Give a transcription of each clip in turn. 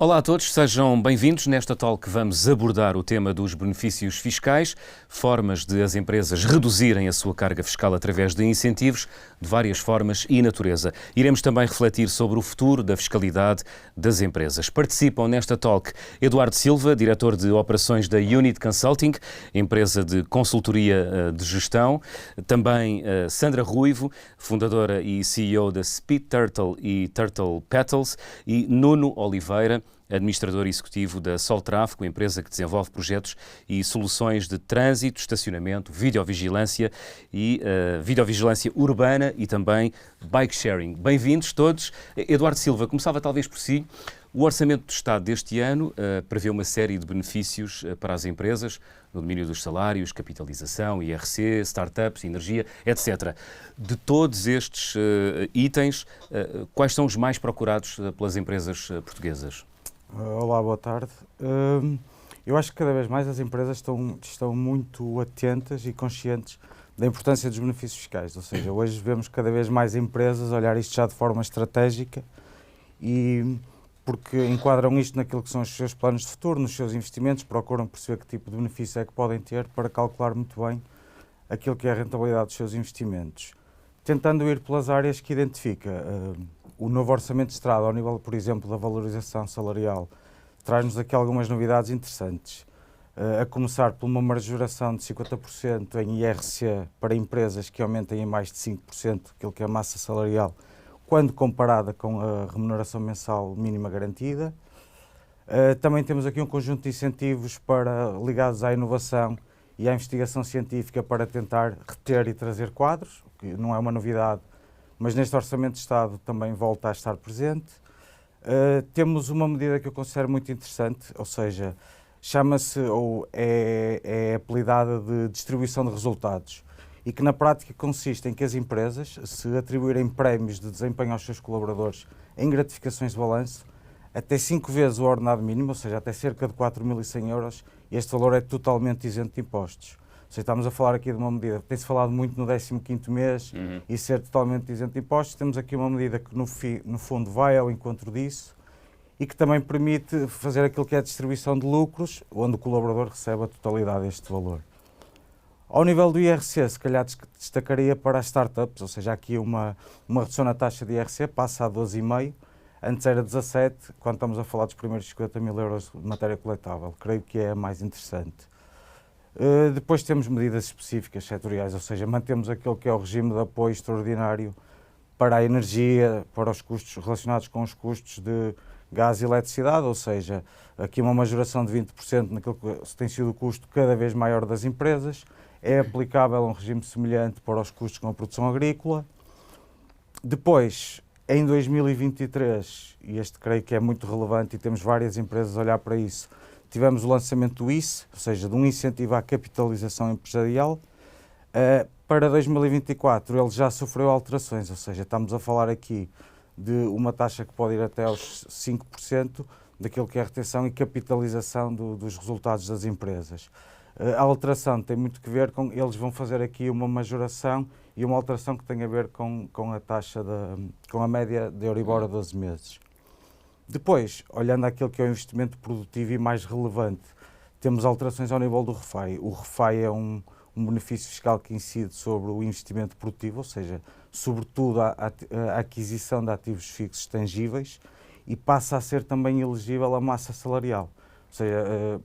Olá a todos, sejam bem-vindos. Nesta talk vamos abordar o tema dos benefícios fiscais, formas de as empresas reduzirem a sua carga fiscal através de incentivos de várias formas e natureza. Iremos também refletir sobre o futuro da fiscalidade das empresas. Participam nesta talk Eduardo Silva, diretor de operações da Unit Consulting, empresa de consultoria de gestão, também Sandra Ruivo, fundadora e CEO da Speed Turtle e Turtle Petals, e Nuno Oliveira, administrador executivo da Soltráfico, empresa que desenvolve projetos e soluções de trânsito, estacionamento, videovigilância e videovigilância urbana e também bike sharing. Bem-vindos todos. Eduardo Silva, começava talvez por si. O Orçamento do Estado deste ano prevê uma série de benefícios para as empresas no domínio dos salários, capitalização, IRC, startups, energia, etc. De todos estes itens, quais são os mais procurados pelas empresas portuguesas? Olá, boa tarde. Eu acho que cada vez mais as empresas estão muito atentas e conscientes da importância dos benefícios fiscais, ou seja, hoje vemos cada vez mais empresas olhar isto já de forma estratégica e porque enquadram isto naquilo que são os seus planos de futuro, nos seus investimentos, procuram perceber que tipo de benefício é que podem ter para calcular muito bem aquilo que é a rentabilidade dos seus investimentos, tentando ir pelas áreas que identifica. O novo Orçamento de Estado, ao nível, por exemplo, da valorização salarial, traz-nos aqui algumas novidades interessantes. A começar por uma majoração de 50% em IRC para empresas que aumentem em mais de 5% aquilo que é a massa salarial, quando comparada com a remuneração mensal mínima garantida. Também temos aqui um conjunto de incentivos ligados à inovação e à investigação científica para tentar reter e trazer quadros, o que não é uma novidade, mas neste Orçamento de Estado também volta a estar presente. Temos uma medida que eu considero muito interessante, ou seja, chama-se, ou é apelidada de distribuição de resultados, e que na prática consiste em que as empresas, se atribuírem prémios de desempenho aos seus colaboradores em gratificações de balanço, até 5 vezes o ordenado mínimo, ou seja, até cerca de 4.100 euros, este valor é totalmente isento de impostos. Ou seja, estamos a falar aqui de uma medida que tem-se falado muito no 15º mês e ser totalmente isento de impostos. Temos aqui uma medida que, no fundo, vai ao encontro disso e que também permite fazer aquilo que é a distribuição de lucros, onde o colaborador recebe a totalidade deste valor. Ao nível do IRC, se calhar destacaria para as startups, ou seja, aqui uma redução na taxa de IRC, passa a 12,5%, antes era 17%, quando estamos a falar dos primeiros 50.000 euros de matéria coletável. Creio que é a mais interessante. Depois temos medidas específicas setoriais, ou seja, mantemos aquele que é o regime de apoio extraordinário para a energia, para os custos relacionados com os custos de gás e eletricidade, ou seja, aqui uma majoração de 20% naquilo que tem sido o custo cada vez maior das empresas. É aplicável um regime semelhante para os custos com a produção agrícola. Depois, em 2023, e este creio que é muito relevante e temos várias empresas a olhar para isso, tivemos o lançamento do ICE, ou seja, de um incentivo à capitalização empresarial. Para 2024 ele já sofreu alterações, ou seja, estamos a falar aqui de uma taxa que pode ir até aos 5% daquilo que é a retenção e capitalização dos resultados das empresas. A alteração tem muito que ver com, eles vão fazer aqui uma majoração e uma alteração que tem a ver com a taxa, com a média de Euribor a 12 meses. Depois, olhando àquilo que é o investimento produtivo e mais relevante, temos alterações ao nível do REFAI. O REFAI é um benefício fiscal que incide sobre o investimento produtivo, ou seja, sobretudo a aquisição de ativos fixos tangíveis, e passa a ser também elegível a massa salarial. Ou seja,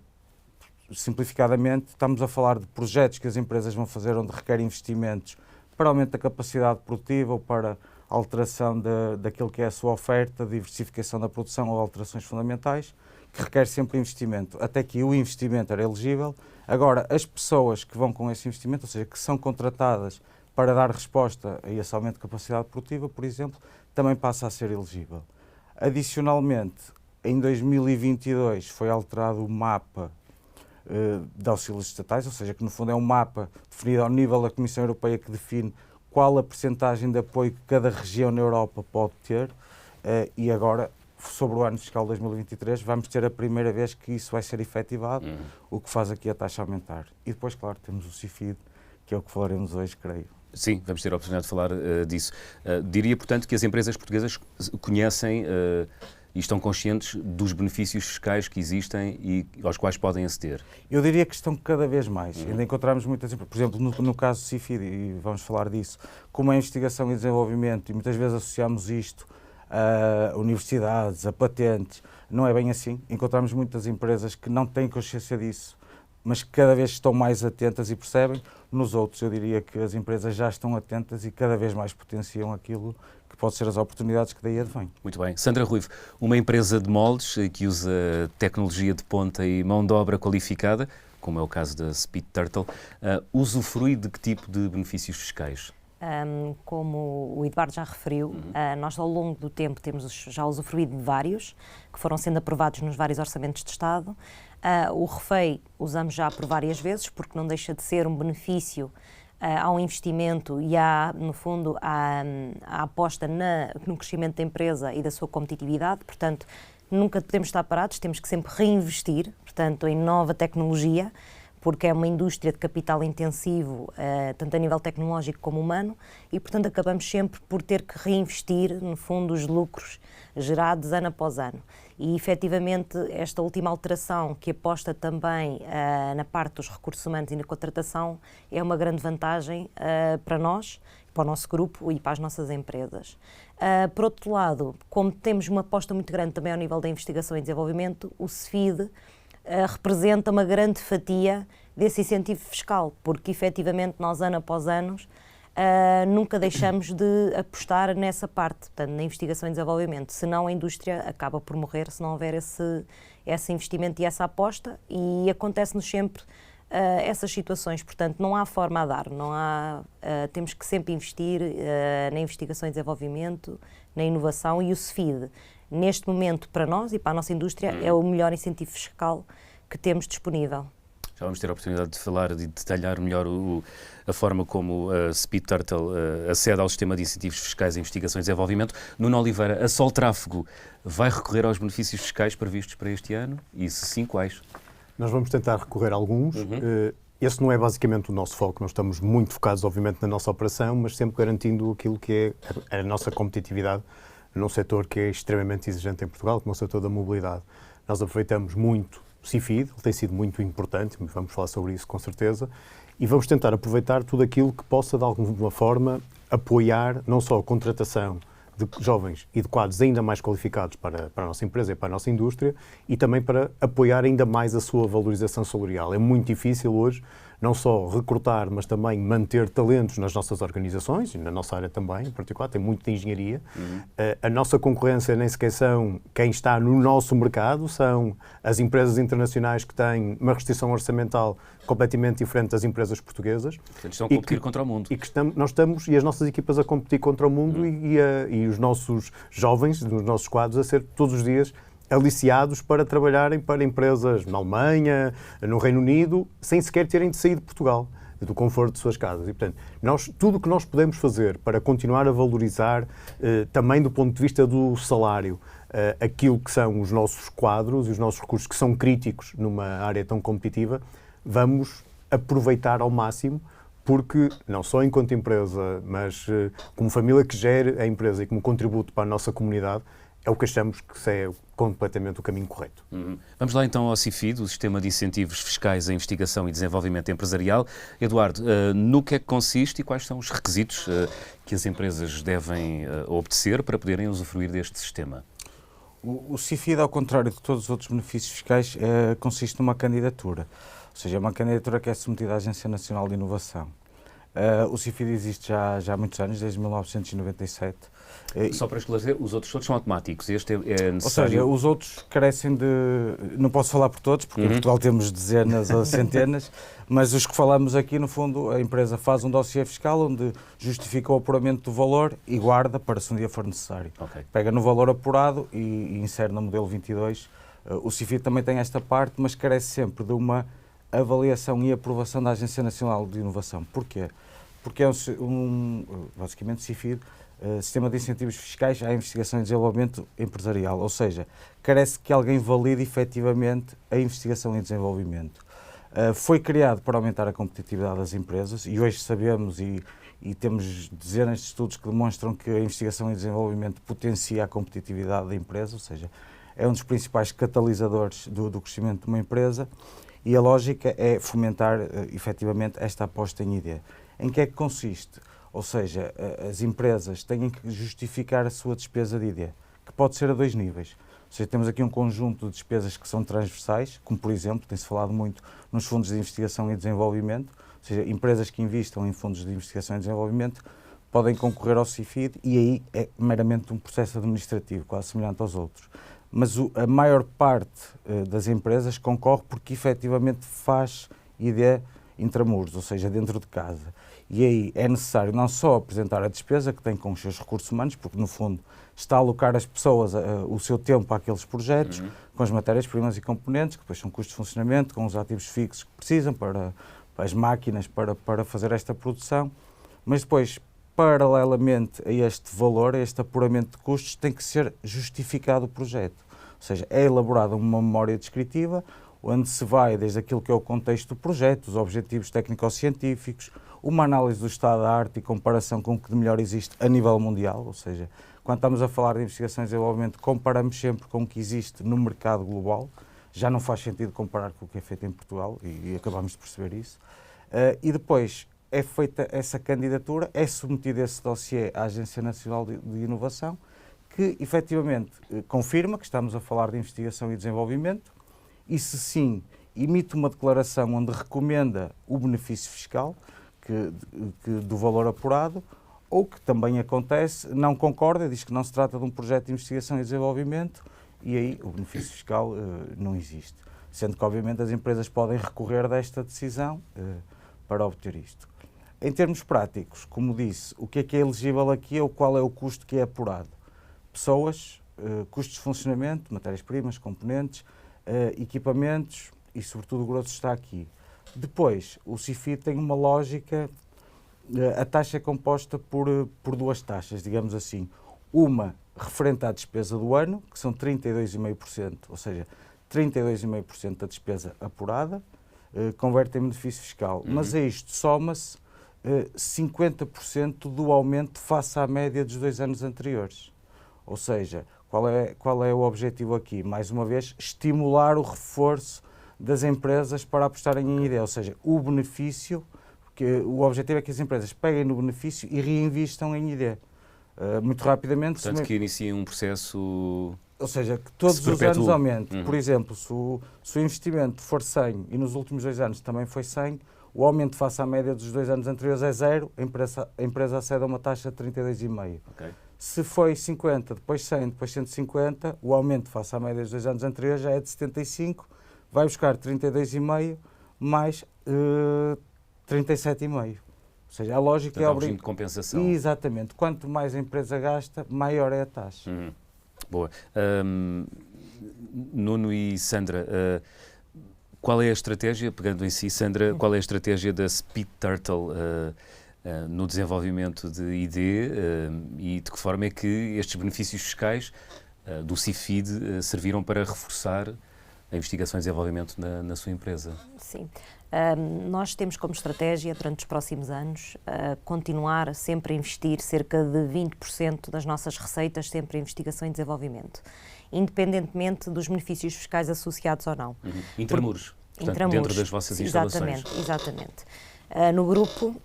simplificadamente, estamos a falar de projetos que as empresas vão fazer onde requer investimentos para aumento da capacidade produtiva ou para alteração daquilo que é a sua oferta, diversificação da produção ou alterações fundamentais, que requer sempre investimento. Até que o investimento era elegível. Agora, as pessoas que vão com esse investimento, ou seja, que são contratadas para dar resposta a esse aumento de capacidade produtiva, por exemplo, também passa a ser elegível. Adicionalmente, em 2022 foi alterado o mapa de auxílios estatais, ou seja, que no fundo é um mapa definido ao nível da Comissão Europeia que define qual a percentagem de apoio que cada região na Europa pode ter, e agora, sobre o ano fiscal 2023, vamos ter a primeira vez que isso vai ser efetivado, o que faz aqui a taxa aumentar. E depois, claro, temos o CIFID, que é o que falaremos hoje, creio. Sim, vamos ter a oportunidade de falar disso. Diria, portanto, que as empresas portuguesas conhecem e estão conscientes dos benefícios fiscais que existem e aos quais podem aceder? Eu diria que estão cada vez mais. Ainda encontramos muitas empresas, por exemplo, no caso do CIFID, e vamos falar disso, como a investigação e desenvolvimento, e muitas vezes associamos isto a universidades, a patentes, não é bem assim. Encontramos muitas empresas que não têm consciência disso, mas que cada vez estão mais atentas e percebem. Nos outros, eu diria que as empresas já estão atentas e cada vez mais potenciam aquilo que pode ser as oportunidades que daí advêm. Muito bem. Sandra Ruivo, uma empresa de moldes que usa tecnologia de ponta e mão de obra qualificada, como é o caso da Speed Turtle, usufrui de que tipo de benefícios fiscais? Como o Eduardo já referiu, nós ao longo do tempo temos já usufruído de vários, que foram sendo aprovados nos vários orçamentos de Estado. O REFEI usamos já por várias vezes, porque não deixa de ser um benefício ao investimento e, no fundo, à aposta no crescimento da empresa e da sua competitividade. Portanto, nunca podemos estar parados, temos que sempre reinvestir, portanto, em nova tecnologia, porque é uma indústria de capital intensivo, tanto a nível tecnológico como humano, e, portanto, acabamos sempre por ter que reinvestir, no fundo, os lucros gerados ano após ano. E, efetivamente, esta última alteração, que aposta também na parte dos recursos humanos e na contratação, é uma grande vantagem para nós, para o nosso grupo e para as nossas empresas. Por outro lado, como temos uma aposta muito grande também ao nível da investigação e desenvolvimento, o CEFID representa uma grande fatia desse incentivo fiscal, porque efetivamente nós, ano após ano, nunca deixamos de apostar nessa parte, portanto, na investigação e desenvolvimento, senão a indústria acaba por morrer se não houver esse investimento e essa aposta, e acontece-nos sempre essas situações, portanto não há forma a dar, temos que sempre investir na investigação e desenvolvimento, na inovação, e o CEFID, neste momento, para nós e para a nossa indústria, é o melhor incentivo fiscal que temos disponível. Já vamos ter a oportunidade de falar e de detalhar melhor a forma como a Speed Turtle acede ao sistema de incentivos fiscais em investigação e desenvolvimento. Nuno Oliveira, a Soltráfego vai recorrer aos benefícios fiscais previstos para este ano? E se sim, quais? Nós vamos tentar recorrer a alguns. Esse não é basicamente o nosso foco. Nós estamos muito focados, obviamente, na nossa operação, mas sempre garantindo aquilo que é a nossa competitividade num setor que é extremamente exigente em Portugal, como é o setor da mobilidade. Nós aproveitamos muito o CIFID, ele tem sido muito importante, vamos falar sobre isso com certeza, e vamos tentar aproveitar tudo aquilo que possa, de alguma forma, apoiar não só a contratação de jovens e de quadros ainda mais qualificados para a nossa empresa e para a nossa indústria, e também para apoiar ainda mais a sua valorização salarial. É muito difícil hoje não só recrutar, mas também manter talentos nas nossas organizações, e na nossa área também, em particular, tem muito de engenharia. A nossa concorrência nem sequer são quem está no nosso mercado, são as empresas internacionais que têm uma restrição orçamental completamente diferente das empresas portuguesas. Portanto, estão a competir contra o mundo. E que nós estamos, e as nossas equipas a competir contra o mundo e os nossos jovens, os nossos quadros, a ser todos os dias aliciados para trabalharem para empresas na Alemanha, no Reino Unido, sem sequer terem de sair de Portugal, do conforto de suas casas. E, portanto, tudo o que nós podemos fazer para continuar a valorizar, também do ponto de vista do salário, aquilo que são os nossos quadros e os nossos recursos que são críticos numa área tão competitiva, vamos aproveitar ao máximo, porque não só enquanto empresa, mas como família que gere a empresa e como contributo para a nossa comunidade, é o que achamos que é completamente o caminho correto. Vamos lá então ao CIFID, o Sistema de Incentivos Fiscais em Investigação e Desenvolvimento Empresarial. Eduardo, no que é que consiste e quais são os requisitos que as empresas devem obedecer para poderem usufruir deste sistema? O CIFID, ao contrário de todos os outros benefícios fiscais, consiste numa candidatura, ou seja, é uma candidatura que é submetida à Agência Nacional de Inovação. O CIFID existe já há muitos anos, desde 1997. Só para esclarecer, os outros todos são automáticos, este é necessário... Ou seja, os outros carecem de... Não posso falar por todos, porque em Portugal temos dezenas ou centenas, mas os que falamos aqui, no fundo, a empresa faz um dossiê fiscal onde justifica o apuramento do valor e guarda para se um dia for necessário. Okay. Pega no valor apurado e insere no modelo 22. O CIFID também tem esta parte, mas carece sempre de uma avaliação e aprovação da Agência Nacional de Inovação. Porquê? Porque é basicamente, o CIFID, Sistema de Incentivos Fiscais à Investigação e Desenvolvimento Empresarial, ou seja, carece que alguém valide efetivamente a investigação e desenvolvimento. Foi criado para aumentar a competitividade das empresas e hoje sabemos e e temos dezenas de estudos que demonstram que a investigação e desenvolvimento potencia a competitividade da empresa, ou seja, é um dos principais catalisadores do crescimento de uma empresa, e a lógica é fomentar efetivamente esta aposta em ID. Em que é que consiste? Ou seja, as empresas têm que justificar a sua despesa de ID, que pode ser a 2 níveis. Ou seja, temos aqui um conjunto de despesas que são transversais, como por exemplo, tem-se falado muito nos fundos de investigação e desenvolvimento, ou seja, empresas que investam em fundos de investigação e desenvolvimento podem concorrer ao CIFID e aí é meramente um processo administrativo, quase semelhante aos outros. Mas a maior parte das empresas concorre porque efetivamente faz ID intramuros, ou seja, dentro de casa. E aí é necessário não só apresentar a despesa que tem com os seus recursos humanos, porque no fundo está a alocar as pessoas, o seu tempo àqueles projetos, com as matérias-primas e componentes, que depois são custos de funcionamento, com os ativos fixos que precisam para as máquinas para fazer esta produção, mas depois, paralelamente a este valor, a este apuramento de custos, tem que ser justificado o projeto. Ou seja, é elaborada uma memória descritiva, onde se vai desde aquilo que é o contexto do projeto, os objetivos técnico-científicos, uma análise do estado da arte e comparação com o que de melhor existe a nível mundial, ou seja, quando estamos a falar de investigação e desenvolvimento, comparamos sempre com o que existe no mercado global, já não faz sentido comparar com o que é feito em Portugal, e acabamos de perceber isso. E depois é feita essa candidatura, é submetido esse dossiê à Agência Nacional de Inovação, que efetivamente confirma que estamos a falar de investigação e desenvolvimento, e se sim, emite uma declaração onde recomenda o benefício fiscal do valor apurado, ou que também acontece, não concorda, diz que não se trata de um projeto de investigação e desenvolvimento, e aí o benefício fiscal não existe. Sendo que, obviamente, as empresas podem recorrer desta decisão para obter isto. Em termos práticos, como disse, o que é elegível aqui é qual é o custo que é apurado. Pessoas, custos de funcionamento, matérias-primas, componentes, equipamentos e, sobretudo, o grosso está aqui. Depois, o CIFID tem uma lógica, a taxa é composta por 2 taxas, digamos assim. Uma referente à despesa do ano, que são 32,5%, ou seja, 32,5% da despesa apurada, converte em benefício fiscal. Mas a isto soma-se 50% do aumento face à média dos 2 anos anteriores. Ou seja, qual é o objetivo aqui? Mais uma vez, estimular o reforço das empresas para apostarem em ID, ou seja, o benefício, porque o objetivo é que as empresas peguem no benefício e reinvistam em ID. Muito rapidamente... Portanto, que iniciem um processo... Ou seja, que todos os anos aumente. Por exemplo, se o investimento for 100 e nos últimos 2 anos também foi 100, o aumento face à média dos 2 anos anteriores é 0, a empresa acede a uma taxa de 32,5%. Okay. Se foi 50, depois 100, depois 150, o aumento face à média dos 2 anos anteriores já é de 75, vai buscar 32,5 mais 37,5. Ou seja, a lógica é... um regime de compensação. Exatamente. Quanto mais a empresa gasta, maior é a taxa. Boa. Nuno e Sandra, qual é a estratégia, pegando em si, Sandra, qual é a estratégia da Speed Turtle no desenvolvimento de ID e de que forma é que estes benefícios fiscais do CIFID serviram para reforçar a investigação e desenvolvimento na sua empresa? Sim. Nós temos como estratégia, durante os próximos anos, continuar sempre a investir cerca de 20% das nossas receitas sempre em investigação e desenvolvimento, independentemente dos benefícios fiscais associados ou não. Intramuros, portanto, dentro das vossas instalações. Exatamente. No grupo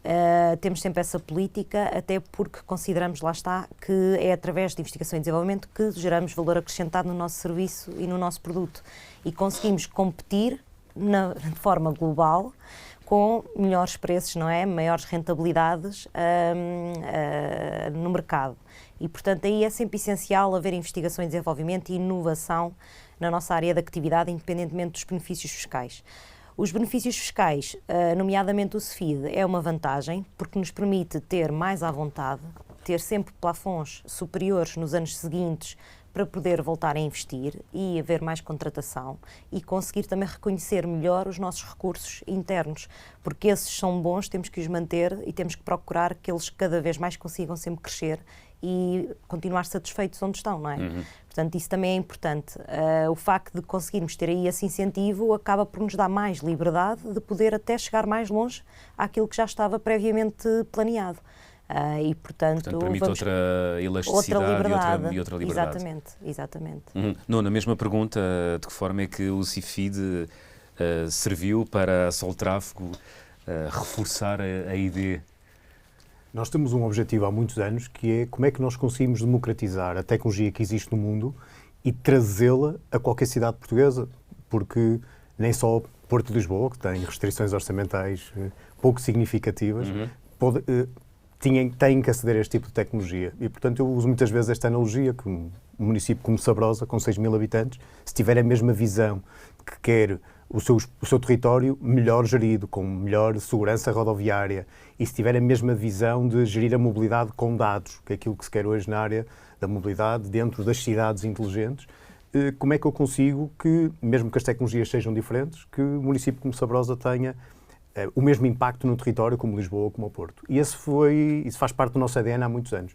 temos sempre essa política, até porque consideramos, lá está, que é através de investigação e desenvolvimento que geramos valor acrescentado no nosso serviço e no nosso produto e conseguimos competir de forma global com melhores preços, não é? Maiores rentabilidades no mercado. E, portanto, aí é sempre essencial haver investigação e desenvolvimento e inovação na nossa área de atividade, independentemente dos benefícios fiscais. Os benefícios fiscais, nomeadamente o CIFID, é uma vantagem porque nos permite ter mais à vontade, ter sempre plafons superiores nos anos seguintes para poder voltar a investir e haver mais contratação e conseguir também reconhecer melhor os nossos recursos internos, porque esses são bons, temos que os manter e temos que procurar que eles cada vez mais consigam sempre crescer e continuar satisfeitos onde estão, não é? Portanto, isso também é importante. O facto de conseguirmos ter aí esse incentivo acaba por nos dar mais liberdade de poder até chegar mais longe àquilo que já estava previamente planeado. E, portanto permite outra elasticidade e outra liberdade. Exatamente. Na mesma pergunta, de que forma é que o CIFID serviu para a Soltráfego reforçar a ID? Nós temos um objetivo há muitos anos, que é como é que nós conseguimos democratizar a tecnologia que existe no mundo e trazê-la a qualquer cidade portuguesa, porque nem só Porto de Lisboa, que tem restrições orçamentais pouco significativas, têm que aceder a este tipo de tecnologia. E, portanto, eu uso muitas vezes esta analogia que um município como Sabrosa, com 6.000 habitantes, se tiver a mesma visão que quer o seu território melhor gerido, com melhor segurança rodoviária, e se tiver a mesma visão de gerir a mobilidade com dados, que é aquilo que se quer hoje na área da mobilidade, dentro das cidades inteligentes, como é que eu consigo que, mesmo que as tecnologias sejam diferentes, que um município como Sabrosa tenha o mesmo impacto no território como Lisboa ou como o Porto. E isso faz parte do nosso ADN há muitos anos.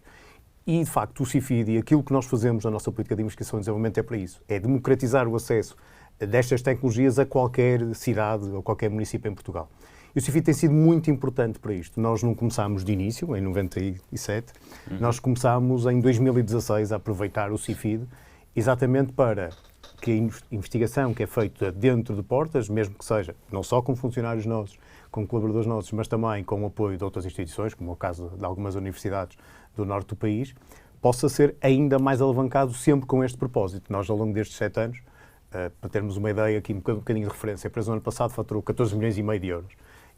E, de facto, o CIFID e aquilo que nós fazemos na nossa política de investigação e desenvolvimento é para isso. É democratizar o acesso destas tecnologias a qualquer cidade ou qualquer município em Portugal. E o CIFID tem sido muito importante para isto. Nós não começámos de início, em 97, nós começámos em 2016 a aproveitar o CIFID exatamente para que a investigação que é feita dentro de portas, mesmo que seja não só com funcionários nossos, com colaboradores nossos, mas também com o apoio de outras instituições, como é o caso de algumas universidades do norte do país, possa ser ainda mais alavancado sempre com este propósito. Nós, ao longo destes 7 anos, para termos uma ideia aqui, um bocadinho de referência, a empresa no ano passado faturou 14 milhões e meio de euros.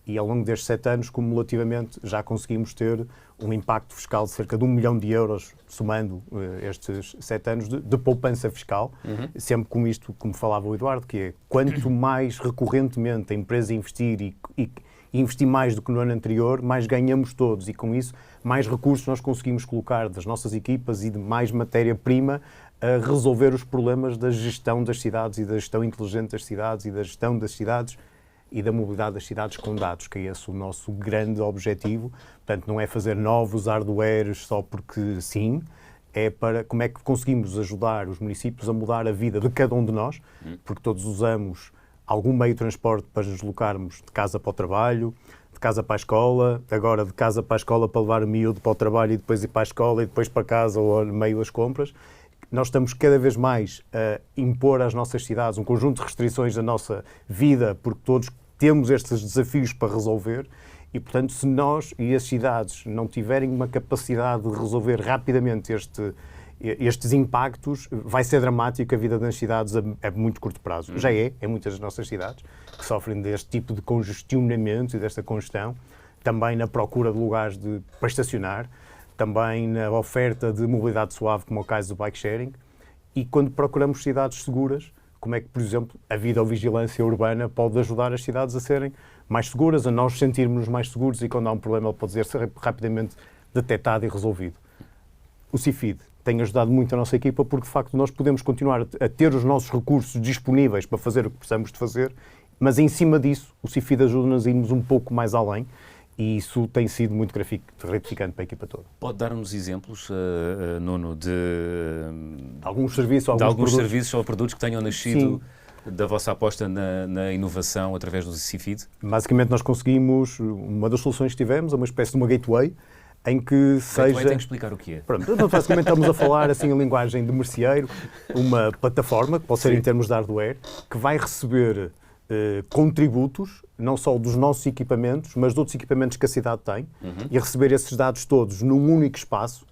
E ao longo destes 7 anos, cumulativamente, já conseguimos ter um impacto fiscal de cerca de 1 milhão de euros, somando estes 7 anos de poupança fiscal, sempre com isto, como falava o Eduardo, que é quanto mais recorrentemente a empresa investir e investir mais do que no ano anterior, mais ganhamos todos, e com isso mais recursos nós conseguimos colocar das nossas equipas e de mais matéria-prima a resolver os problemas da gestão das cidades e da gestão inteligente das cidades e da gestão das cidades e da mobilidade das cidades com dados, que é esse o nosso grande objetivo. Portanto, não é fazer novos hardwares só porque sim, é para como é que conseguimos ajudar os municípios a mudar a vida de cada um de nós, porque todos usamos algum meio de transporte para nos deslocarmos de casa para o trabalho, de casa para a escola, agora de casa para a escola para levar o miúdo para o trabalho e depois ir para a escola e depois para casa ou no meio das compras. Nós estamos cada vez mais a impor às nossas cidades um conjunto de restrições da nossa vida, porque todos temos estes desafios para resolver e, portanto, se nós e as cidades não tiverem uma capacidade de resolver rapidamente estes impactos, vai ser dramático a vida das cidades a muito curto prazo. Já é, em muitas das nossas cidades, que sofrem deste tipo de congestionamento e desta congestão, também na procura de lugares para estacionar, também na oferta de mobilidade suave, como é o caso do bike sharing, e quando procuramos cidades seguras, como é que, por exemplo, a videovigilância urbana pode ajudar as cidades a serem mais seguras, a nós sentirmos mais seguros e quando há um problema ele pode ser rapidamente detectado e resolvido. O CIFID tem ajudado muito a nossa equipa porque, de facto, nós podemos continuar a ter os nossos recursos disponíveis para fazer o que precisamos de fazer, mas, em cima disso, o CIFID ajuda-nos a irmos um pouco mais além e isso tem sido muito gratificante para a equipa toda. Pode dar-nos exemplos, Nuno, de alguns serviços ou produtos que tenham nascido da vossa aposta na inovação através do CIFID? Basicamente, nós conseguimos, uma das soluções que tivemos, uma espécie de uma gateway, em que seja... Gateway tem que explicar o que é. Pronto, então, basicamente estamos a falar assim em linguagem de merceeiro, uma plataforma, que pode ser em termos de hardware, que vai receber contributos, não só dos nossos equipamentos, mas de outros equipamentos que a cidade tem, e receber esses dados todos num único espaço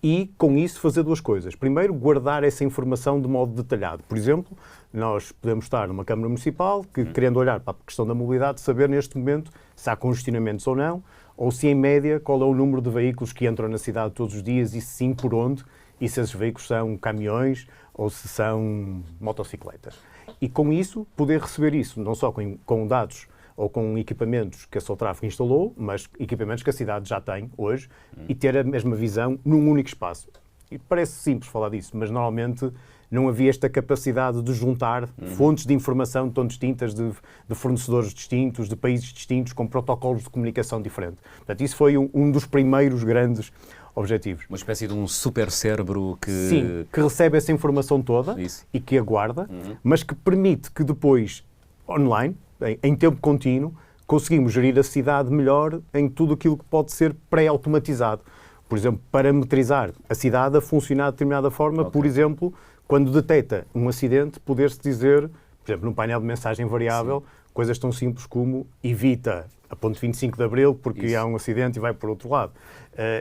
e, com isso, fazer duas coisas. Primeiro, guardar essa informação de modo detalhado. Por exemplo, nós podemos estar numa Câmara Municipal que, querendo olhar para a questão da mobilidade, saber neste momento se há congestionamentos ou não, ou se, em média, qual é o número de veículos que entram na cidade todos os dias e, se sim, por onde, e se esses veículos são caminhões ou se são motocicletas. E com isso, poder receber isso, não só com dados ou com equipamentos que a Soltráfego instalou, mas equipamentos que a cidade já tem hoje e ter a mesma visão num único espaço. E parece simples falar disso, mas normalmente não havia esta capacidade de juntar fontes de informação tão distintas, de fornecedores distintos, de países distintos, com protocolos de comunicação diferentes. Portanto, isso foi um dos primeiros grandes objetivos. Uma espécie de um super cérebro que... Sim, que recebe essa informação toda e que aguarda, mas que permite que depois, online, em tempo contínuo, conseguimos gerir a cidade melhor em tudo aquilo que pode ser pré-automatizado. Por exemplo, parametrizar a cidade a funcionar de determinada forma, por exemplo, quando detecta um acidente, poder-se dizer, por exemplo, num painel de mensagem variável, coisas tão simples como evita a ponte 25 de Abril porque há um acidente e vai por outro lado.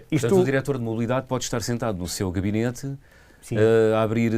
Portanto, o diretor de mobilidade pode estar sentado no seu gabinete a abrir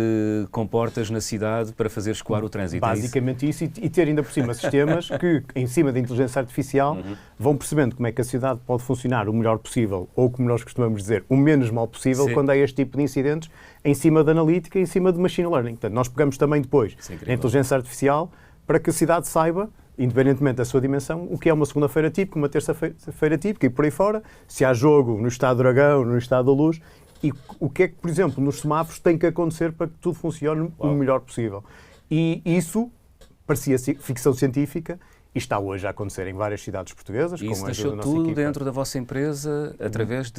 comportas na cidade para fazer escoar o trânsito. Basicamente isso, e ter ainda por cima sistemas que, em cima da inteligência artificial, vão percebendo como é que a cidade pode funcionar o melhor possível, ou como nós costumamos dizer, o menos mal possível, quando há este tipo de incidentes, em cima da analítica, em cima de machine learning. Portanto, nós pegamos também depois a inteligência artificial para que a cidade saiba, independentemente da sua dimensão, o que é uma segunda-feira típica, uma terça-feira típica e por aí fora, se há jogo no Estado do Dragão, no Estado da Luz, e o que é que, por exemplo, nos semáforos tem que acontecer para que tudo funcione o melhor possível. E isso parecia ficção científica e está hoje a acontecer em várias cidades portuguesas. E isso deixou tudo dentro da vossa empresa através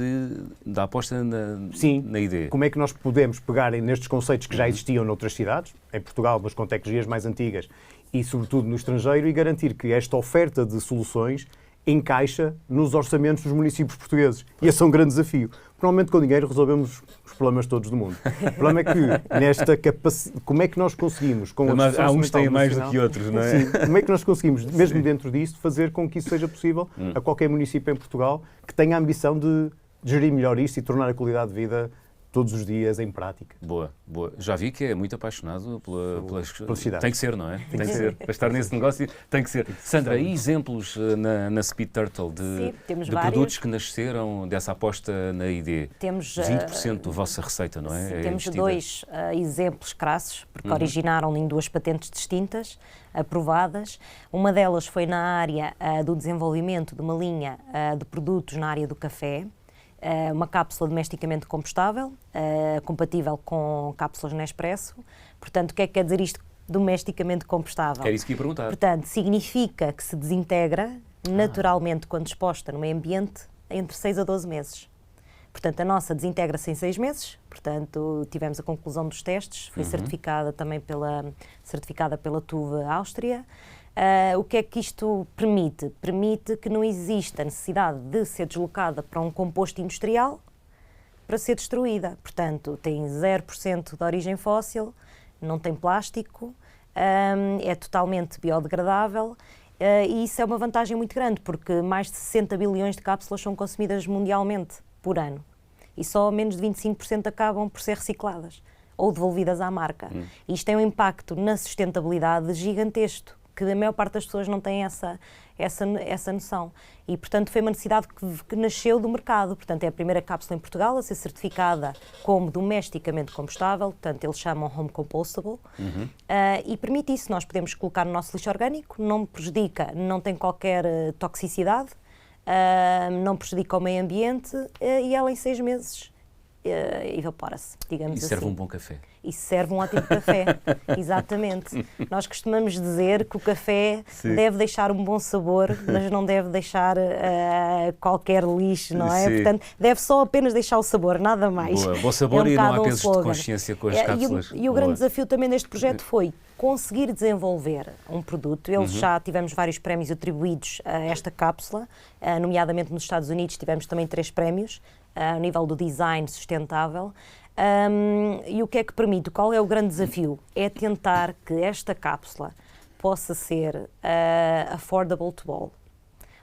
da aposta na ideia. Como é que nós podemos pegar nestes conceitos que já existiam noutras cidades, em Portugal, mas com tecnologias mais antigas e, sobretudo, no estrangeiro, e garantir que esta oferta de soluções encaixa nos orçamentos dos municípios portugueses. E esse é um grande desafio. Normalmente, com dinheiro, resolvemos os problemas todos do mundo. O problema é que, nesta capacidade, como é que nós conseguimos... Há uns têm mais do que outros, não é? Sim, como é que nós conseguimos, mesmo dentro disto, fazer com que isso seja possível a qualquer município em Portugal que tenha a ambição de gerir melhor isto e tornar a qualidade de vida todos os dias em prática. Boa. Já vi que é muito apaixonado pela cidade. Tem que ser, não é? Tem que ser. Para estar nesse negócio, tem que ser. Sandra, e exemplos na Speed Turtle de produtos que nasceram dessa aposta na ID? Temos 20% da vossa receita, não é? Sim, temos dois exemplos crassos, porque originaram em duas patentes distintas, aprovadas. Uma delas foi na área do desenvolvimento de uma linha de produtos na área do café, uma cápsula domesticamente compostável, compatível com cápsulas Nespresso. Portanto, o que é que quer dizer isto domesticamente compostável? É isso que ia perguntar. Portanto, significa que se desintegra naturalmente quando exposta no meio ambiente entre 6 a 12 meses. Portanto, a nossa desintegra-se em 6 meses, portanto, tivemos a conclusão dos testes, foi certificada também pela TÜV Áustria. O que é que isto permite? Permite que não exista necessidade de ser deslocada para um composto industrial para ser destruída. Portanto, tem 0% de origem fóssil, não tem plástico, é totalmente biodegradável e isso é uma vantagem muito grande, porque mais de 60 bilhões de cápsulas são consumidas mundialmente por ano e só menos de 25% acabam por ser recicladas ou devolvidas à marca. Isto tem um impacto na sustentabilidade gigantesco, que a maior parte das pessoas não tem essa noção. E, portanto, foi uma necessidade que nasceu do mercado. Portanto, é a primeira cápsula em Portugal a ser certificada como domesticamente compostável, portanto, eles chamam Home Compostable, e permite isso. Nós podemos colocar no nosso lixo orgânico, não prejudica, não tem qualquer toxicidade, não prejudica o meio ambiente e ela em 6 meses evapora-se, digamos assim. E serve um bom café. E serve um ótimo café, exatamente. Nós costumamos dizer que o café deve deixar um bom sabor, mas não deve deixar qualquer lixo, não é? Portanto, deve só apenas deixar o sabor, nada mais. Bom sabor e não há pesos de consciência com as cápsulas. E o grande desafio também deste projeto foi conseguir desenvolver um produto. Já tivemos vários prémios atribuídos a esta cápsula, nomeadamente nos Estados Unidos tivemos também 3 prémios, ao nível do design sustentável. E o que é que permite? Qual é o grande desafio? É tentar que esta cápsula possa ser affordable to all.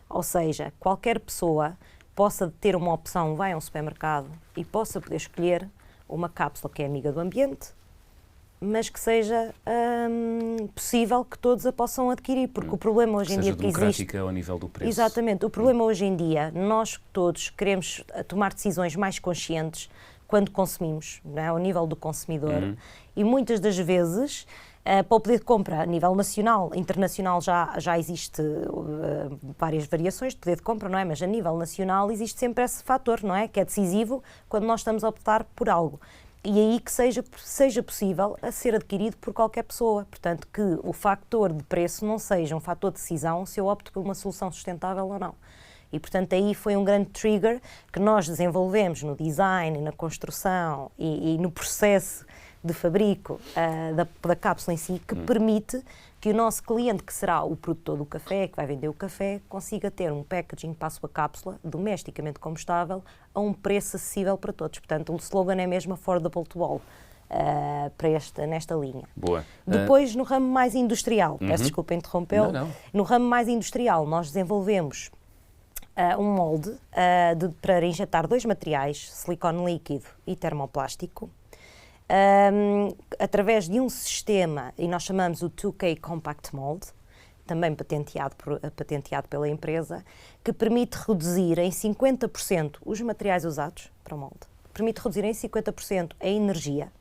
Ou seja, qualquer pessoa possa ter uma opção, vai a um supermercado e possa poder escolher uma cápsula que é amiga do ambiente, mas que seja possível que todos a possam adquirir, porque o problema hoje em dia que existe... democrática ao nível do preço. Exatamente. O problema hoje em dia, nós todos queremos tomar decisões mais conscientes quando consumimos, não é? Ao nível do consumidor, e muitas das vezes, para o poder de compra a nível nacional, internacional já existe várias variações de poder de compra, não é? Mas a nível nacional existe sempre esse fator, não é? Que é decisivo quando nós estamos a optar por algo. E aí que seja possível a ser adquirido por qualquer pessoa. Portanto, que o fator de preço não seja um fator de decisão se eu opto por uma solução sustentável ou não. E, portanto, aí foi um grande trigger que nós desenvolvemos no design, na construção e no processo de fabrico da cápsula em si, que permite que o nosso cliente, que será o produtor do café, que vai vender o café, consiga ter um packaging para a sua cápsula, domesticamente combustável, a um preço acessível para todos. Portanto, o slogan é mesmo affordable to all, nesta linha. Boa. Depois, no ramo mais industrial, peço desculpa interrompê-lo, no ramo mais industrial nós desenvolvemos um molde para injetar 2 materiais, silicone líquido e termoplástico, através de um sistema, e nós chamamos o 2K Compact Mold, também patenteado pela empresa, que permite reduzir em 50% os materiais usados para o molde, permite reduzir em 50% a energia,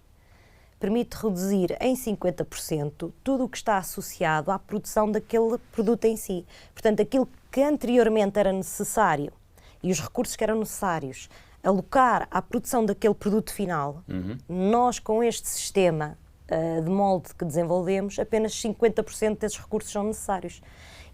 permite reduzir em 50% tudo o que está associado à produção daquele produto em si. Portanto, aquilo que anteriormente era necessário e os recursos que eram necessários alocar à produção daquele produto final, nós com este sistema de molde que desenvolvemos, apenas 50% desses recursos são necessários.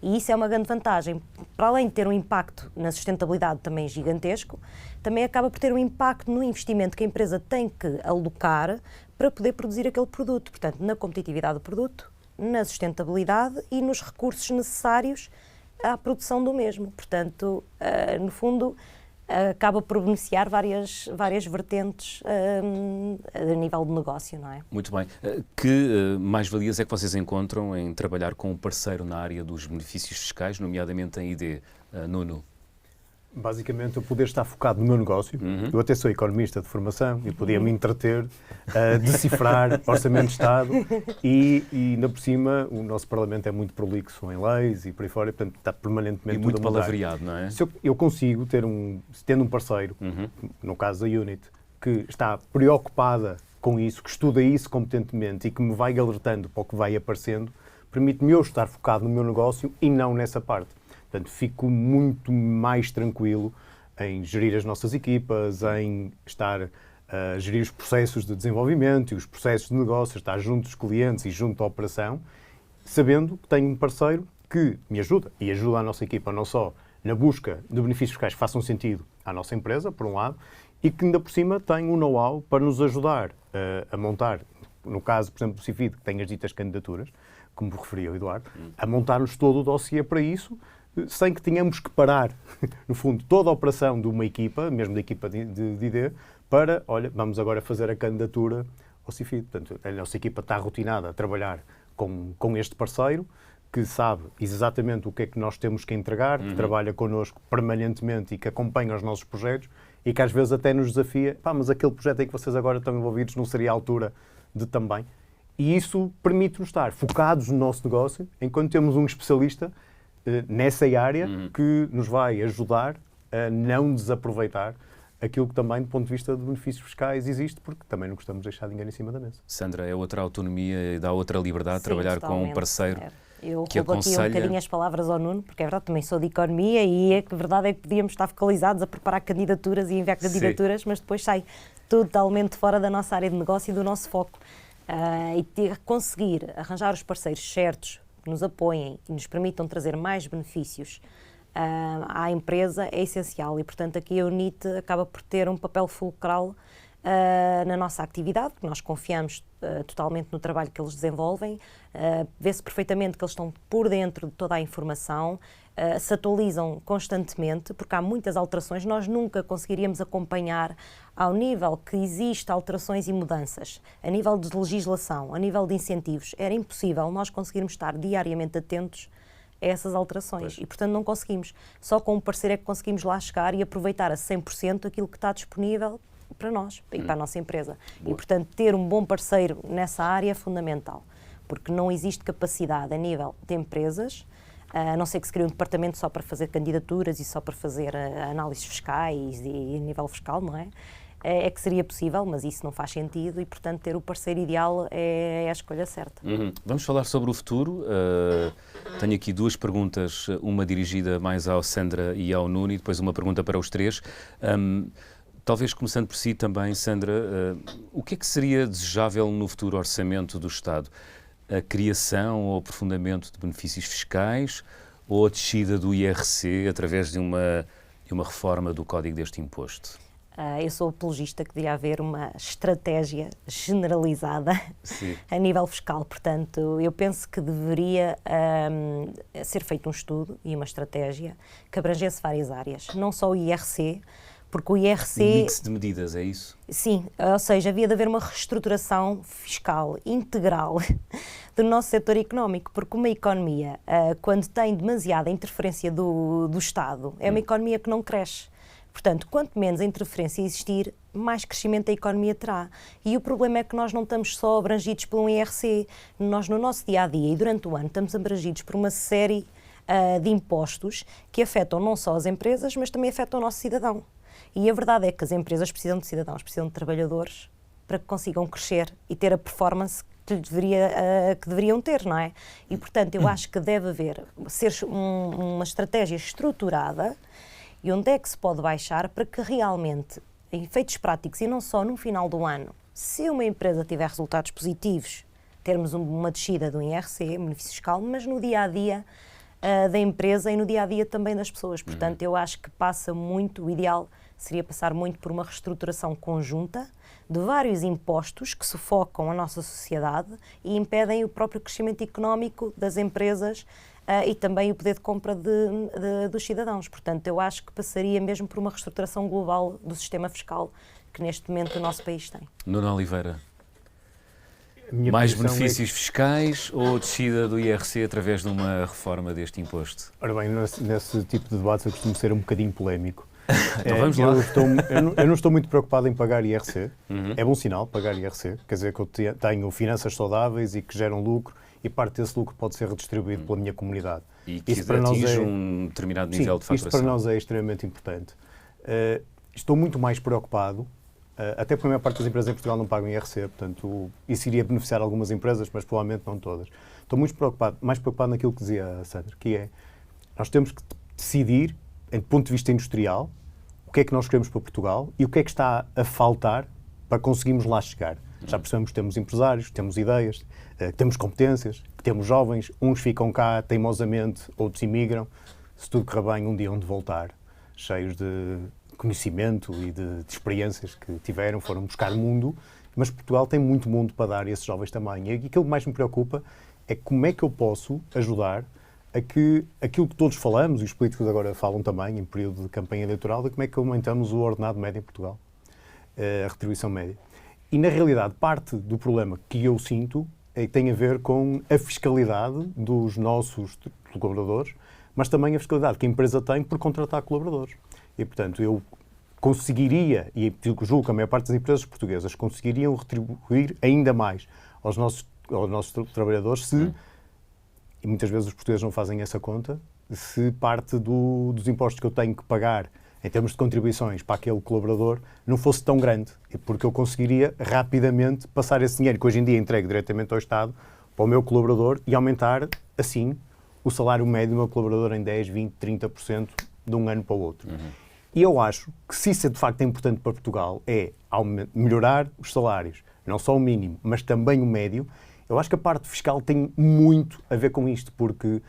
E isso é uma grande vantagem. Para além de ter um impacto na sustentabilidade também gigantesco, também acaba por ter um impacto no investimento que a empresa tem que alocar para poder produzir aquele produto. Portanto, na competitividade do produto, na sustentabilidade e nos recursos necessários à produção do mesmo. Portanto, no fundo, acaba por beneficiar várias vertentes a nível de negócio, não é? Muito bem. Que mais-valias é que vocês encontram em trabalhar com um parceiro na área dos benefícios fiscais, nomeadamente em ID, Nuno? Basicamente, eu poder estar focado no meu negócio. Eu até sou economista de formação e podia me entreter a decifrar orçamento de Estado e ainda por cima, o nosso Parlamento é muito prolixo em leis e por aí fora, portanto, está permanentemente e muito tudo a mudar. palavreado, não é? Se eu consigo tendo um parceiro, no caso da Unit, que está preocupada com isso, que estuda isso competentemente e que me vai alertando para o que vai aparecendo, permite-me eu estar focado no meu negócio e não nessa parte. Portanto, fico muito mais tranquilo em gerir as nossas equipas, em estar a gerir os processos de desenvolvimento e os processos de negócio, estar junto dos clientes e junto à operação, sabendo que tenho um parceiro que me ajuda e ajuda a nossa equipa não só na busca de benefícios fiscais que façam sentido à nossa empresa, por um lado, e que ainda por cima tem um know-how para nos ajudar a montar, no caso, por exemplo, do CIFID, que tem as ditas candidaturas, como referia o Eduardo, a montar-nos todo o dossiê para isso, sem que tenhamos que parar, no fundo, toda a operação de uma equipa, mesmo da equipa de ID, para, olha, vamos agora fazer a candidatura ao CIFID. Portanto, a nossa equipa está rotinada a trabalhar com este parceiro, que sabe exatamente o que é que nós temos que entregar, que trabalha connosco permanentemente e que acompanha os nossos projetos e que às vezes até nos desafia, mas aquele projeto em que vocês agora estão envolvidos não seria a altura de também. E isso permite-nos estar focados no nosso negócio, enquanto temos um especialista nessa área que nos vai ajudar a não desaproveitar aquilo que também, do ponto de vista de benefícios fiscais, existe, porque também não gostamos de deixar ninguém em cima da mesa. Sandra, é outra autonomia e dá outra liberdade de Sim, trabalhar totalmente. com um parceiro Eu que roubo aqui um bocadinho as palavras ao Nuno, porque é verdade, também sou de economia e a verdade é que podíamos estar focalizados a preparar candidaturas e enviar candidaturas, mas depois sai totalmente fora da nossa área de negócio e do nosso foco. E conseguir arranjar os parceiros certos que nos apoiem e nos permitam trazer mais benefícios à empresa é essencial e, portanto, aqui a UNIT acaba por ter um papel fulcral na nossa atividade, porque nós confiamos totalmente no trabalho que eles desenvolvem, vê-se perfeitamente que eles estão por dentro de toda a informação, se atualizam constantemente, porque há muitas alterações, nós nunca conseguiríamos acompanhar ao nível que existe alterações e mudanças, a nível de legislação, a nível de incentivos, era impossível nós conseguirmos estar diariamente atentos a essas alterações e, portanto, não conseguimos. Só com um parceiro é que conseguimos lá chegar e aproveitar a 100% aquilo que está disponível para nós e para a nossa empresa. Boa. E, portanto, ter um bom parceiro nessa área é fundamental, porque não existe capacidade a nível de empresas, a não ser que se crie um departamento só para fazer candidaturas e só para fazer análises fiscais e a nível fiscal, não é? É que seria possível, mas isso não faz sentido e, portanto, ter o parceiro ideal é a escolha certa. Vamos falar sobre o futuro. Tenho aqui duas perguntas, uma dirigida mais à Sandra e ao Nuno e depois uma pergunta para os três. Talvez começando por si também, Sandra, o que é que seria desejável no futuro orçamento do Estado? A criação ou aprofundamento de benefícios fiscais ou a descida do IRC através de uma reforma do código deste imposto? Eu sou apologista que devia haver uma estratégia generalizada Sim. a nível fiscal. Portanto, eu penso que deveria ser feito um estudo e uma estratégia que abrangesse várias áreas. Não só o IRC, porque o IRC... Um mix de medidas, é isso? Sim, ou seja, havia de haver uma reestruturação fiscal integral do nosso setor económico, porque uma economia, quando tem demasiada interferência do Estado, é uma economia que não cresce. Portanto, quanto menos a interferência existir, mais crescimento a economia terá. E o problema é que nós não estamos só abrangidos por um IRC. Nós, no nosso dia-a-dia e durante o ano, estamos abrangidos por uma série de impostos que afetam não só as empresas, mas também afetam o nosso cidadão. E a verdade é que as empresas precisam de cidadãos, precisam de trabalhadores para que consigam crescer e ter a performance que deveriam ter, não é? E, portanto, eu acho que deve haver uma estratégia estruturada e onde é que se pode baixar para que realmente, em efeitos práticos e não só no final do ano, se uma empresa tiver resultados positivos, termos uma descida do IRC, benefício fiscal, mas no dia-a-dia da empresa e no dia-a-dia também das pessoas. Portanto, eu acho que passa muito, o ideal seria passar muito por uma reestruturação conjunta de vários impostos que sufocam a nossa sociedade e impedem o próprio crescimento económico das empresas e também o poder de compra dos cidadãos. Portanto, eu acho que passaria mesmo por uma reestruturação global do sistema fiscal que neste momento o nosso país tem. Nuno Oliveira, mais benefícios fiscais ou descida do IRC através de uma reforma deste imposto? Ora bem, nesse tipo de debates eu costumo ser um bocadinho polémico. Então vamos lá. Eu não estou muito preocupado em pagar IRC. É bom sinal pagar IRC, quer dizer que eu tenho finanças saudáveis e que geram lucro e parte desse lucro pode ser redistribuído pela minha comunidade. E que atinge um determinado nível de faturação. Isto para nós é extremamente importante. Estou muito mais preocupado, até porque a maior parte das empresas em Portugal não pagam IRC, portanto, isso iria beneficiar algumas empresas, mas provavelmente não todas. Estou muito mais preocupado naquilo que dizia a Sandra, que é, nós temos que decidir, do ponto de vista industrial, o que é que nós queremos para Portugal e o que é que está a faltar para conseguirmos lá chegar. Já percebemos que temos empresários, temos ideias, temos competências, que temos jovens, uns ficam cá teimosamente, outros imigram. Se tudo correr bem, um dia hão de voltar, cheios de conhecimento e de experiências que tiveram, foram buscar o mundo, mas Portugal tem muito mundo para dar a esses jovens também. E aquilo que mais me preocupa é como é que eu posso ajudar a que aquilo que todos falamos, e os políticos agora falam também, em período de campanha eleitoral, de como é que aumentamos o ordenado médio em Portugal, a retribuição média. E, na realidade, parte do problema que eu sinto tem a ver com a fiscalidade dos nossos colaboradores, mas também a fiscalidade que a empresa tem por contratar colaboradores. E, portanto, eu conseguiria, e julgo que a maior parte das empresas portuguesas conseguiriam retribuir ainda mais aos nossos trabalhadores se, e muitas vezes os portugueses não fazem essa conta, se parte dos impostos que eu tenho que pagar em termos de contribuições para aquele colaborador, não fosse tão grande, porque eu conseguiria rapidamente passar esse dinheiro, que hoje em dia entrego diretamente ao Estado, para o meu colaborador e aumentar, assim, o salário médio do meu colaborador em 10, 20, 30% de um ano para o outro. E eu acho que se isso de facto é importante para Portugal, é melhorar os salários, não só o mínimo, mas também o médio. Eu acho que a parte fiscal tem muito a ver com isto, porque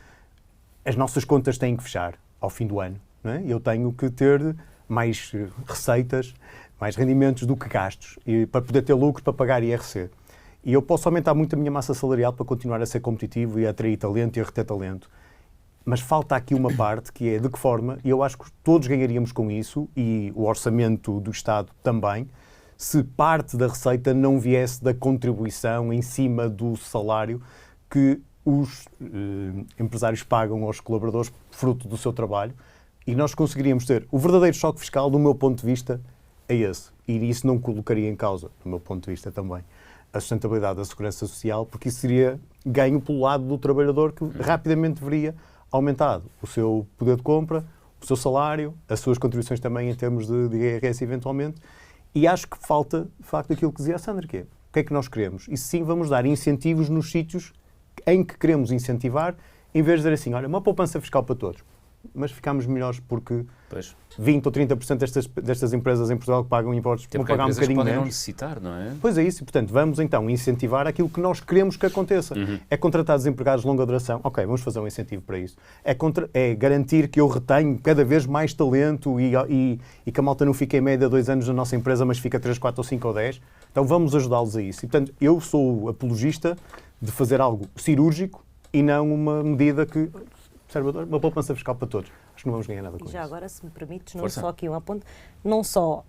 as nossas contas têm que fechar ao fim do ano. Eu tenho que ter mais receitas, mais rendimentos do que gastos, e para poder ter lucro para pagar IRC. E eu posso aumentar muito a minha massa salarial para continuar a ser competitivo e a atrair talento e a reter talento. Mas falta aqui uma parte que é de que forma, e eu acho que todos ganharíamos com isso, e o orçamento do Estado também, se parte da receita não viesse da contribuição em cima do salário que os empresários pagam aos colaboradores fruto do seu trabalho. E nós conseguiríamos ter o verdadeiro choque fiscal, do meu ponto de vista, é esse. E isso não colocaria em causa, do meu ponto de vista também, a sustentabilidade da segurança social, porque isso seria ganho pelo lado do trabalhador, que rapidamente veria aumentado o seu poder de compra, o seu salário, as suas contribuições também em termos de IRS eventualmente. E acho que falta, de facto, aquilo que dizia a Sandra, que é o que é que nós queremos. E sim, vamos dar incentivos nos sítios em que queremos incentivar, em vez de dizer assim, olha, uma poupança fiscal para todos. mas ficámos melhores porque Pois. 20 ou 30% destas empresas em Portugal que pagam impostos Até vão porque há pagar um empresas que bocadinho podem não menos. necessitar, não é? Pois é isso, e portanto vamos então incentivar aquilo que nós queremos que aconteça. É contratar desempregados de longa duração, ok, vamos fazer um incentivo para isso. É garantir que eu retenho cada vez mais talento e que a malta não fique em média 2 anos na nossa empresa, mas fica 3, 4 ou 5 ou 10. Então vamos ajudá-los a isso. E portanto eu sou apologista de fazer algo cirúrgico e não uma medida que serve uma poupança fiscal para todos. Acho que não vamos ganhar nada com E isso. já agora, se me permites, não Força. só aqui um aponto, não só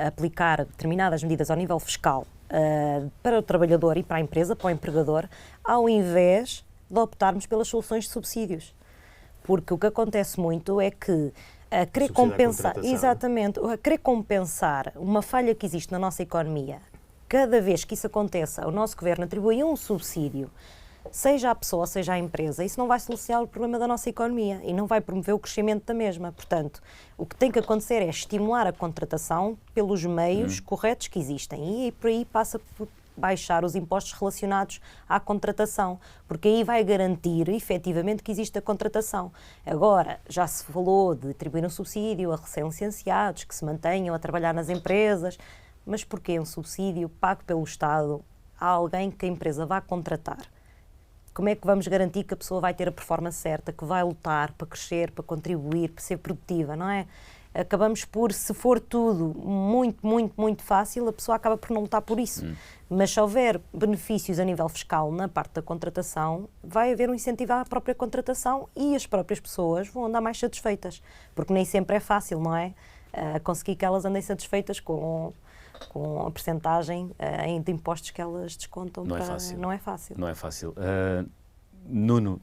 aplicar determinadas medidas ao nível fiscal para o trabalhador e para a empresa, para o empregador, ao invés de optarmos pelas soluções de subsídios. Porque o que acontece muito é que a querer compensar, exatamente, a querer compensar uma falha que existe na nossa economia, cada vez que isso aconteça, o nosso governo atribui um subsídio, seja a pessoa, seja a empresa, isso não vai solucionar o problema da nossa economia e não vai promover o crescimento da mesma. Portanto, o que tem que acontecer é estimular a contratação pelos meios corretos que existem e por aí passa por baixar os impostos relacionados à contratação, porque aí vai garantir efetivamente que existe a contratação. Agora, já se falou de atribuir um subsídio a recém-licenciados que se mantenham a trabalhar nas empresas, mas porquê um subsídio pago pelo Estado a alguém que a empresa vá contratar? Como é que vamos garantir que a pessoa vai ter a performance certa, que vai lutar para crescer, para contribuir, para ser produtiva, não é? Acabamos por, se for tudo muito fácil, a pessoa acaba por não lutar por isso. Mas se houver benefícios a nível fiscal na parte da contratação, vai haver um incentivo à própria contratação e as próprias pessoas vão andar mais satisfeitas. Porque nem sempre é fácil, não é? Conseguir que elas andem satisfeitas com a percentagem de impostos que elas descontam. Não é fácil. Não é fácil. Não é fácil. Nuno,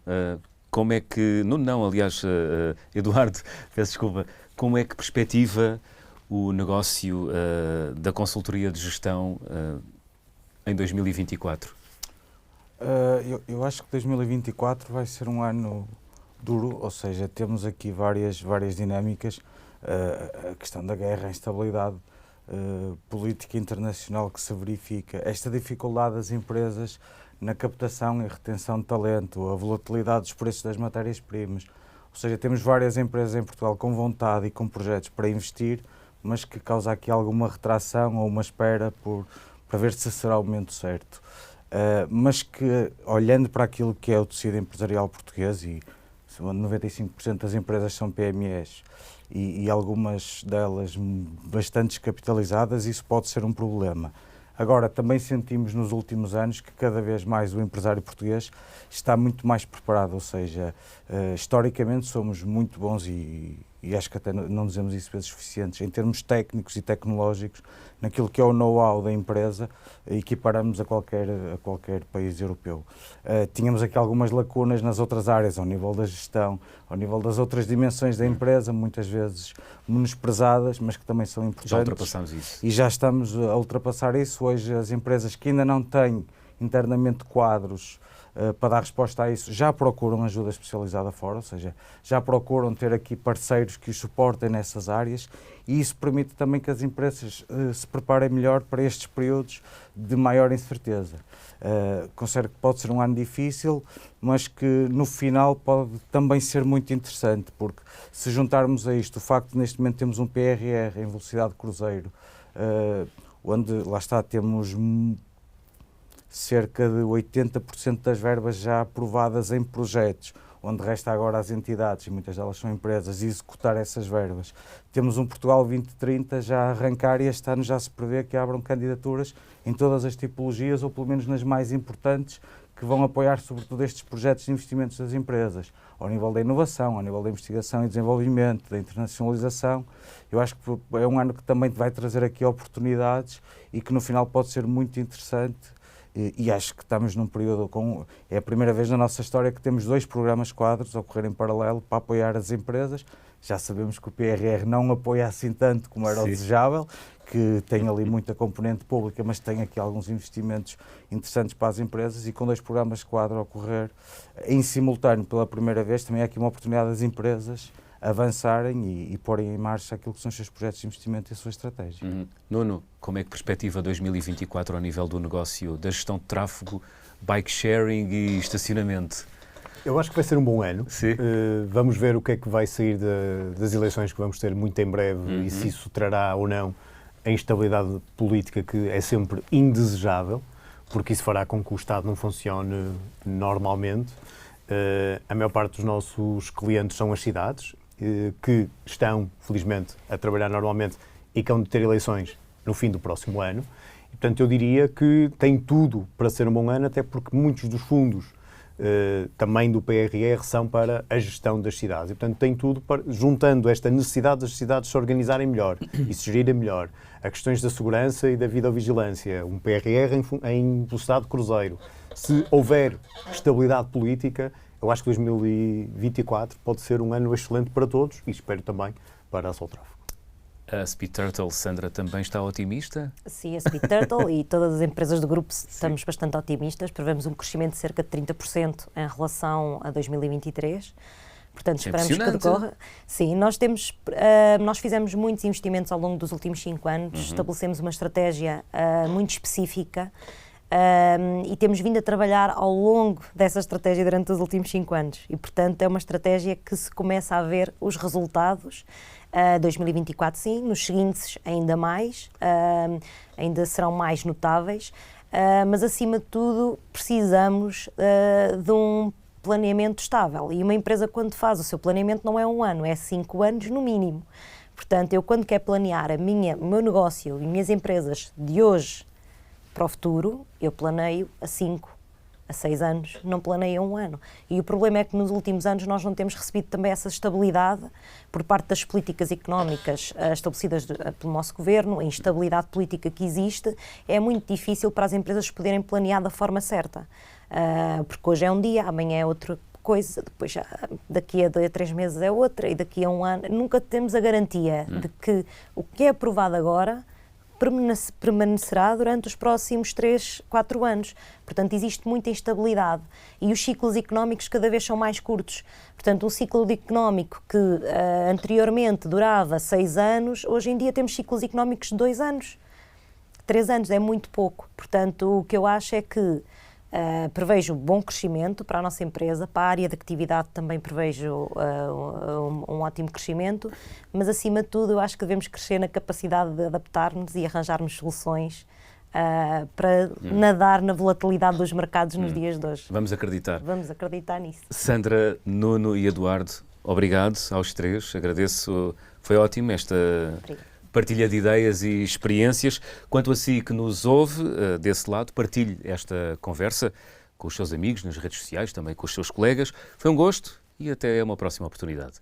como é que... Nuno não, aliás, Eduardo, peço desculpa. Como é que perspectiva o negócio da consultoria de gestão em 2024? Eu acho que 2024 vai ser um ano duro, ou seja, temos aqui várias dinâmicas. A questão da guerra, a instabilidade política internacional que se verifica, esta dificuldade das empresas na captação e retenção de talento, a volatilidade dos preços das matérias-primas. Ou seja, temos várias empresas em Portugal com vontade e com projetos para investir, mas que causa aqui alguma retração ou uma espera para ver se será o momento certo. Mas que, olhando para aquilo que é o tecido empresarial português, e 95% das empresas são PMEs e algumas delas bastante descapitalizadas, isso pode ser um problema. Agora, também sentimos nos últimos anos que cada vez mais o empresário português está muito mais preparado, ou seja, historicamente somos muito bons e acho que até não dizemos isso vezes suficientes, em termos técnicos e tecnológicos, naquilo que é o know-how da empresa, equiparamos a qualquer país europeu. Tínhamos aqui algumas lacunas nas outras áreas, ao nível da gestão, ao nível das outras dimensões da empresa, muitas vezes menosprezadas, mas que também são importantes. Já ultrapassamos isso. E já estamos a ultrapassar isso. Hoje as empresas que ainda não têm internamente quadros para dar resposta a isso, já procuram ajuda especializada fora, ou seja, já procuram ter aqui parceiros que os suportem nessas áreas e isso permite também que as empresas se preparem melhor para estes períodos de maior incerteza. Considero que pode ser um ano difícil, mas que no final pode também ser muito interessante, porque se juntarmos a isto o facto de neste momento temos um PRR em velocidade de cruzeiro, onde, lá está, temos cerca de 80% das verbas já aprovadas em projetos, onde resta agora às entidades, e muitas delas são empresas, executar essas verbas. Temos um Portugal 2030 já a arrancar e este ano já se prevê que abram candidaturas em todas as tipologias, ou pelo menos nas mais importantes, que vão apoiar sobretudo estes projetos de investimentos das empresas, ao nível da inovação, ao nível da investigação e desenvolvimento, da internacionalização. Eu acho que é um ano que também vai trazer aqui oportunidades e que no final pode ser muito interessante. E acho que estamos num período é a primeira vez na nossa história que temos 2 programas quadros a ocorrer em paralelo para apoiar as empresas. Já sabemos que o PRR não apoia assim tanto como era o desejável, que tem ali muita componente pública, mas tem aqui alguns investimentos interessantes para as empresas e com 2 programas quadro a ocorrer em simultâneo pela primeira vez, também há aqui uma oportunidade das empresas avançarem e porem em marcha aquilo que são os seus projetos de investimento e a sua estratégia. Nuno, como é que perspectiva 2024 ao nível do negócio da gestão de tráfego, bike sharing e estacionamento? Eu acho que vai ser um bom ano. Sim. Vamos ver o que é que vai sair das eleições que vamos ter muito em breve e se isso trará ou não a instabilidade política que é sempre indesejável, porque isso fará com que o Estado não funcione normalmente. A maior parte dos nossos clientes são as cidades, que estão, felizmente, a trabalhar normalmente e que vão ter eleições no fim do próximo ano. E, portanto, eu diria que tem tudo para ser um bom ano, até porque muitos dos fundos também do PRR são para a gestão das cidades. E, portanto, tem tudo para, juntando esta necessidade das cidades se organizarem melhor e se gerirem melhor, a questões da segurança e da videovigilância, um PRR em velocidade de cruzeiro. Se houver estabilidade política, eu acho que 2024 pode ser um ano excelente para todos e espero também para a Soltráfico. A Speed Turtle, Sandra, também está otimista? Sim, a Speed Turtle e todas as empresas do grupo estamos bastante otimistas. Prevemos um crescimento de cerca de 30% em relação a 2023. Portanto, esperamos que decorra. Sim, nós fizemos muitos investimentos ao longo dos últimos 5 anos, estabelecemos uma estratégia muito específica e temos vindo a trabalhar ao longo dessa estratégia durante os últimos 5 anos. E, portanto, é uma estratégia que se começa a ver os resultados. 2024 sim, nos seguintes ainda mais, ainda serão mais notáveis, mas acima de tudo precisamos de um planeamento estável. E uma empresa, quando faz o seu planeamento, não é 1 ano, é 5 anos no mínimo. Portanto, eu quando quero planear o meu negócio e minhas empresas de hoje para o futuro, eu planeio a 5, a 6 anos, não planeio a 1 ano. E o problema é que nos últimos anos nós não temos recebido também essa estabilidade por parte das políticas económicas estabelecidas pelo nosso governo, a instabilidade política que existe, é muito difícil para as empresas poderem planear da forma certa. Porque hoje é um dia, amanhã é outra coisa, depois daqui a 3 meses é outra e daqui a 1 ano. Nunca temos a garantia de que o que é aprovado agora permanecerá durante os próximos 3, 4 anos. Portanto, existe muita instabilidade e os ciclos económicos cada vez são mais curtos. Portanto, um ciclo económico que anteriormente durava 6 anos, hoje em dia temos ciclos económicos de 2 anos. 3 anos é muito pouco. Portanto, o que eu acho é que prevejo bom crescimento para a nossa empresa, para a área de atividade também prevejo um ótimo crescimento, mas acima de tudo eu acho que devemos crescer na capacidade de adaptar-nos e arranjarmos soluções para nadar na volatilidade dos mercados nos dias de hoje. Vamos acreditar. Vamos acreditar nisso. Sandra, Nuno e Eduardo, obrigado aos 3, agradeço, foi ótimo esta partilha de ideias e experiências. Quanto a si que nos ouve, desse lado, partilhe esta conversa com os seus amigos nas redes sociais, também com os seus colegas. Foi um gosto e até uma próxima oportunidade.